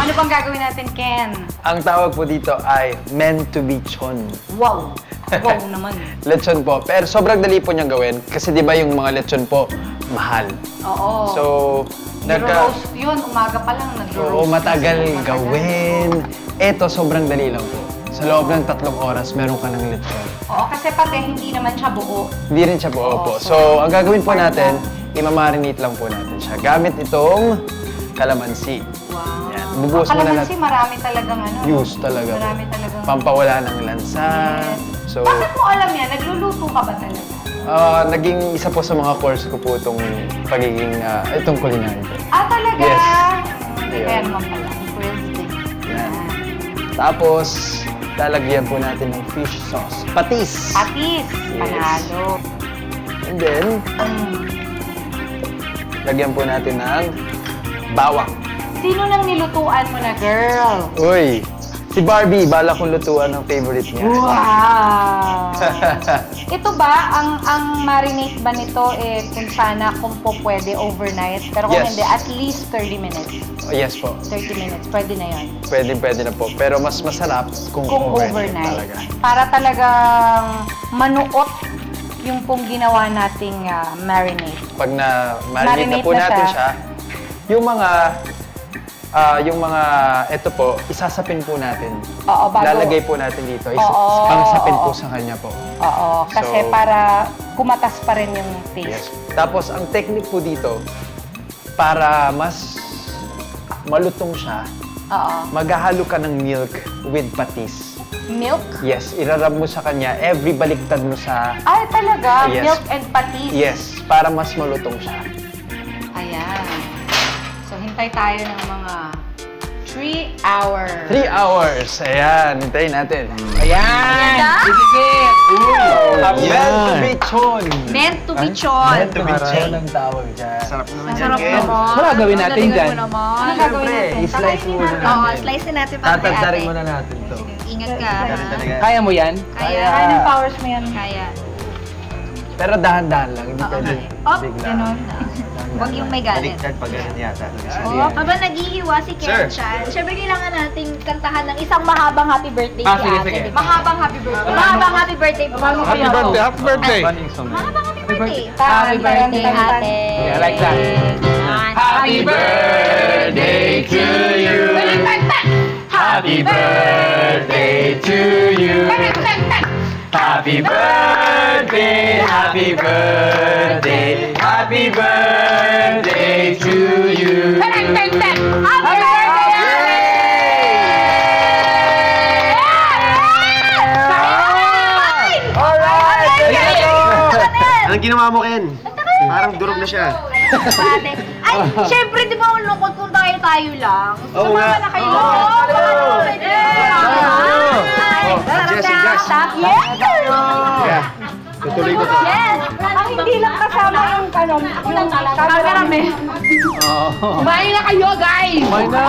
ano bang gagawin natin, Ken? Ang tawag po dito ay meant to be chon. Wow! Wow naman. Lechon po. Pero sobrang dali po niyang gawin. Kasi di ba yung mga lechon po, mahal. Oo. So, Nagro-roast yun, umaga pa lang nagro-roast. Oo, matagal gawin. Eto, sobrang dali lang po. Sa loob ng 3 oras, meron ka ng lechon. Oo, kasi pati hindi naman siya buo. Hindi rin siya buo po. So, ang gagawin po natin, imamarinate lang po natin siya. Gamit itong kalamansi. Wow. Yan. Bubuhos mo na Kalamansi, marami talagang ano. use talaga po. Marami talagang... Pampawala ng lansa. So, Bakit mo alam yan? Nagluluto ka ba talaga? naging isa po sa mga course ko po itong pagiging, itong culinary po. Ah, talaga? Yes. Kaya naman pala. Interesting. Yan. Tapos, lalagyan po natin ng fish sauce. Patis! Patis! Yes. Panalo. And then, lagyan po natin ng bawang. Sino nang nilutuan mo na, girl? Uy! Si Barbie, bala kong lutuan ng favorite niya. Wow! Ito ba, ang marinate ba nito, kung sana, kung po pwede, overnight? Pero kung Yes. hindi, at least 30 minutes. Oh, yes po. 30 minutes, pwede na yun. Pwede na po. Pero mas masarap kung overnight talaga. Para talagang manuot yung pong ginawa nating marinade. Pag na-marinate na po Marinate na natin siya. siya, yung mga, ito po, isasapin po natin. Oo, bago. Lalagay po natin dito. Oo, Pangsapin oo. po sa kanya po. Oo, kasi So, para kumatas pa rin yung taste. Yes. Tapos, ang technique po dito, para mas malutong siya, Oo. maghahalo ka ng milk with patis. Milk? Yes, irarab mo sa kanya, every baliktad mo sa... Ay, talaga? Yes. Milk and patis? Yes, para mas malutong siya. Ayan. So, hintay tayo ng mga 3 hours. 3 hours. Ayan, hintayin natin. Ayan! Ganda? Igigit! Ayan. Meant to be chon. Meant to be chon. Meant to be chon ang tawag dyan. Sarap naman Masarap naman. Ano gagawin natin Ang dyan? galing mo naman. Ano Siyempre, gagawin natin? i-slice muna natin. Oo, slice na natin para kay Tatagdarin ate. muna natin to. Ingat ka. Kaya mo yan? Kaya. Kaya ng powers mo yan. Kaya. Pero dahan-dahan lang, hindi Oo, pwede Op, bigla. ganon. Huwag yung may galit. Baliktad pag ganun yata. Oo, habang naghihiwa si Sir. Ken-chan, syempre kailangan nating kantahan ng isang mahabang happy birthday Ah, kay sige, ate. sige. di ba? Mahabang happy birthday. Mahabang happy birthday po. Happy birthday! Happy birthday! Mahabang happy birthday. Happy birthday, ate. Yeah, like that. Happy birthday to you. Happy birthday to you. Happy birthday, happy birthday, happy birthday to you. Anong ginawa mo, Ken? Parang durog na siya. Ate. Ay, syempre, di ba, ang lungkot kung tayo lang. Oo nga. Sumama na kayo. Oo. Sarap Jess. na. Yes! Yeah. Tutuloy ko to. Yes! Ang hindi lang kasama yung kanon, yung cameraman. Oo. Kumain na kayo, guys! Kumain na!